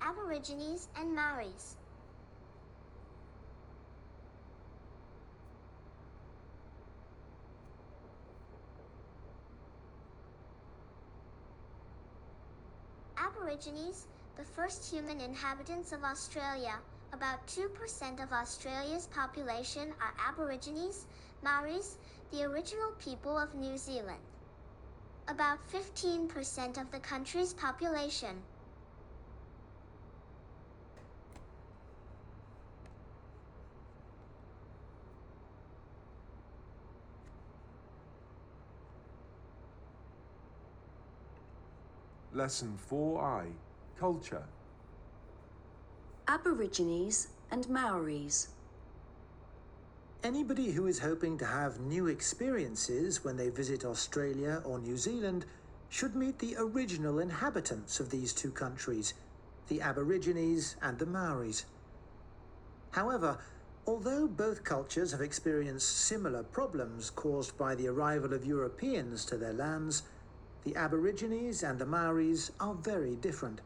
Aborigines and Maoris. Aborigines, the first human inhabitants of Australia. About 2% of Australia's population are Aborigines, Maoris, the original people of New Zealand. About 15% of the country's population. Lesson 4I, Culture. Aborigines and Maoris. Anybody who is hoping to have new experiences when they visit Australia or New Zealand should meet the original inhabitants of these two countries, the Aborigines and the Maoris. However, although both cultures have experienced similar problems caused by the arrival of Europeans to their lands, the Aborigines and the Maoris are very different.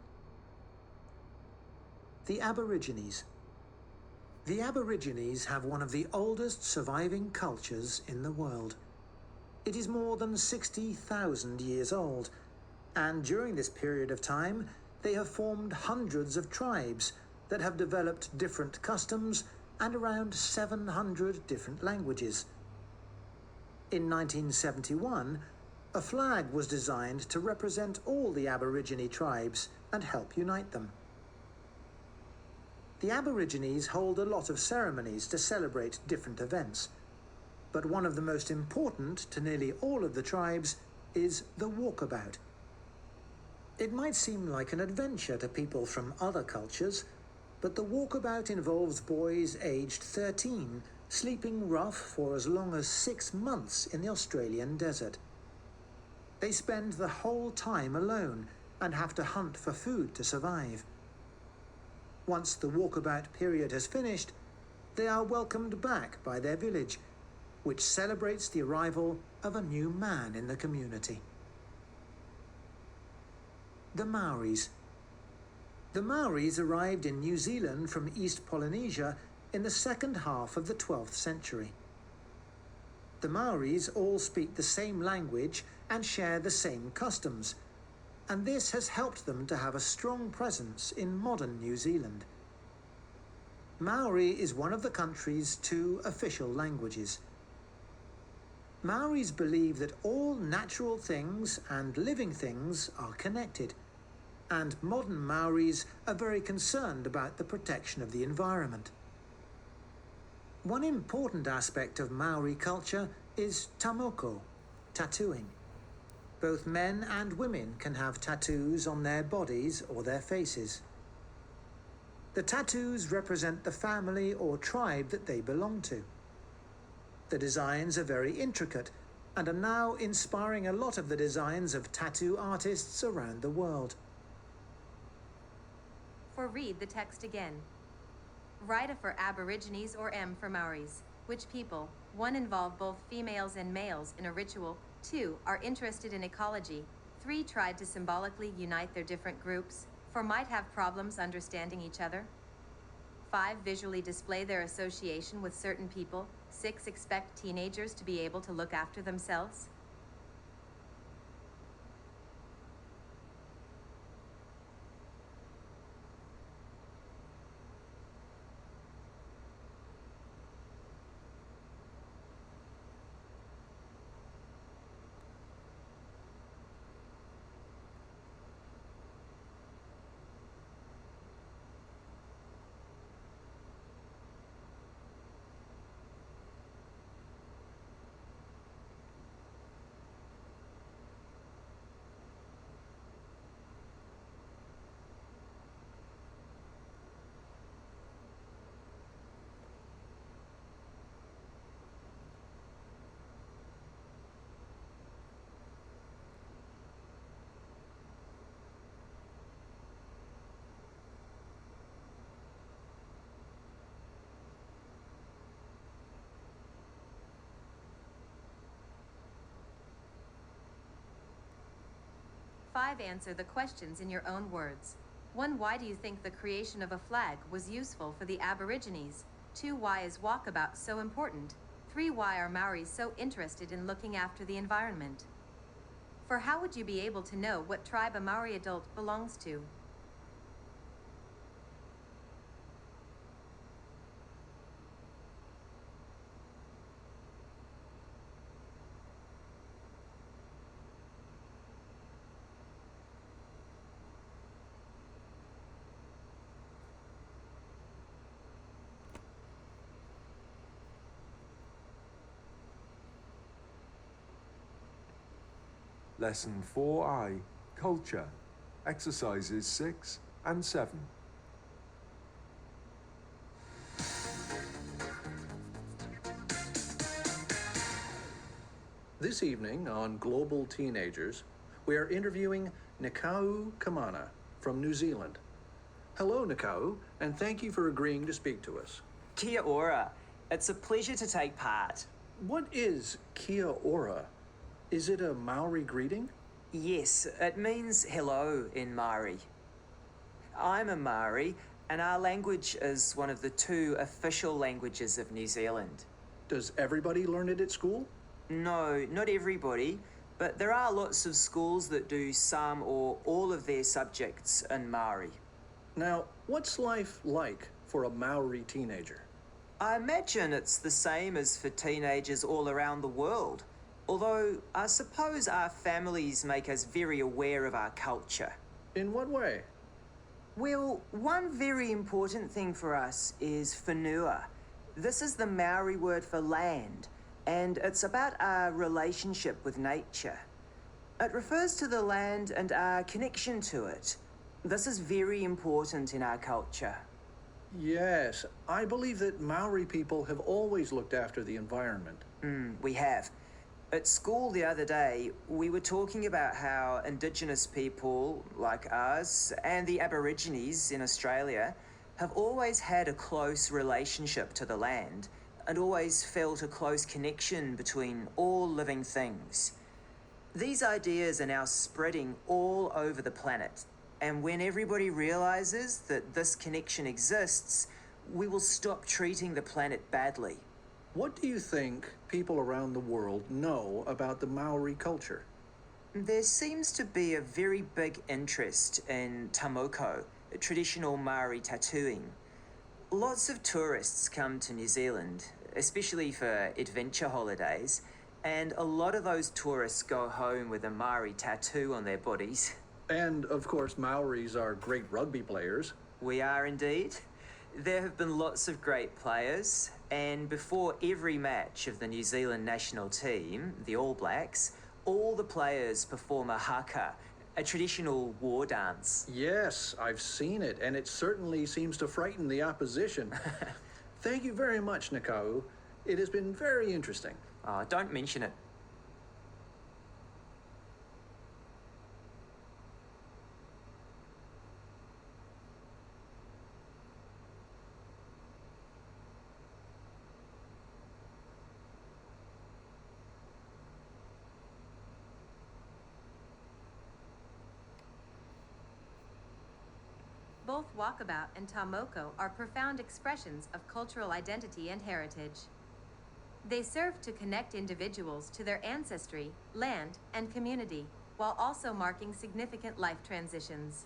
The Aborigines. The Aborigines have one of the oldest surviving cultures in the world. It is more than 60,000 years old, and during this period of time, they have formed hundreds of tribes that have developed different customs and around 700 different languages. In 1971, a flag was designed to represent all the Aborigine tribes and help unite them. The Aborigines hold a lot of ceremonies to celebrate different events, but one of the most important to nearly all of the tribes is the walkabout. It might seem like an adventure to people from other cultures, but the walkabout involves boys aged 13 sleeping rough for as long as 6 months in the Australian desert. They spend the whole time alone and have to hunt for food to survive. Once the walkabout period has finished, they are welcomed back by their village, which celebrates the arrival of a new man in the community. The Maoris. The Maoris arrived in New Zealand from East Polynesia in the second half of the 12th century. The Maoris all speak the same language and share the same customs, and this has helped them to have a strong presence in modern New Zealand. Maori is one of the country's 2 official languages. Maoris believe that all natural things and living things are connected, and modern Maoris are very concerned about the protection of the environment. One important aspect of Maori culture is tamoko, tattooing. Both men and women can have tattoos on their bodies or their faces. The tattoos represent the family or tribe that they belong to. The designs are very intricate and are now inspiring a lot of the designs of tattoo artists around the world. For read the text again. Write for Aborigines or M for Maoris. Which people, 1 involve both females and males in a ritual, 2 are interested in ecology, 3 tried to symbolically unite their different groups, 4 might have problems understanding each other, 5 visually display their association with certain people, 6 expect teenagers to be able to look after themselves. Five, answer the questions in your own words. 1. Why do you think the creation of a flag was useful for the Aborigines? 2. Why is walkabout so important? 3. Why are Maoris so interested in looking after the environment? 4. How would you be able to know what tribe a Maori adult belongs to? Lesson 4I, Culture, Exercises 6 and 7. This evening on Global Teenagers, we are interviewing Nikau Kamana from New Zealand. Hello, Nikau, and thank you for agreeing to speak to us. Kia ora. It's a pleasure to take part. What is Kia ora? Is it a Maori greeting? Yes, it means hello in Maori. I'm a Maori, and our language is one of the 2 official languages of New Zealand. Does everybody learn it at school? No, not everybody, but there are lots of schools that do some or all of their subjects in Maori. Now, what's life like for a Maori teenager? I imagine it's the same as for teenagers all around the world. Although, I suppose our families make us very aware of our culture. In what way? Well, one very important thing for us is whenua. This is the Maori word for land, and it's about our relationship with nature. It refers to the land and our connection to it. This is very important in our culture. Yes, I believe that Maori people have always looked after the environment. We have. At school the other day, we were talking about how Indigenous people like us and the Aborigines in Australia have always had a close relationship to the land and always felt a close connection between all living things. These ideas are now spreading all over the planet, and when everybody realizes that this connection exists, we will stop treating the planet badly. What do you think people around the world know about the Maori culture? There seems to be a very big interest in tamoko, traditional Maori tattooing. Lots of tourists come to New Zealand, especially for adventure holidays, and a lot of those tourists go home with a Maori tattoo on their bodies. And, of course, Maoris are great rugby players. We are indeed. There have been lots of great players, and before every match of the New Zealand national team, the All Blacks, all the players perform a haka, a traditional war dance. Yes, I've seen it, and it certainly seems to frighten the opposition. Thank you very much, Nikau. It has been very interesting. Oh, don't mention it. Both walkabout and tamoko are profound expressions of cultural identity and heritage. They serve to connect individuals to their ancestry, land, and community, while also marking significant life transitions.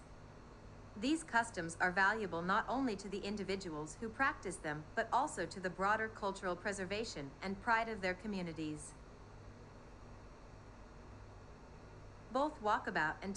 These customs are valuable not only to the individuals who practice them, but also to the broader cultural preservation and pride of their communities. Both walkabout and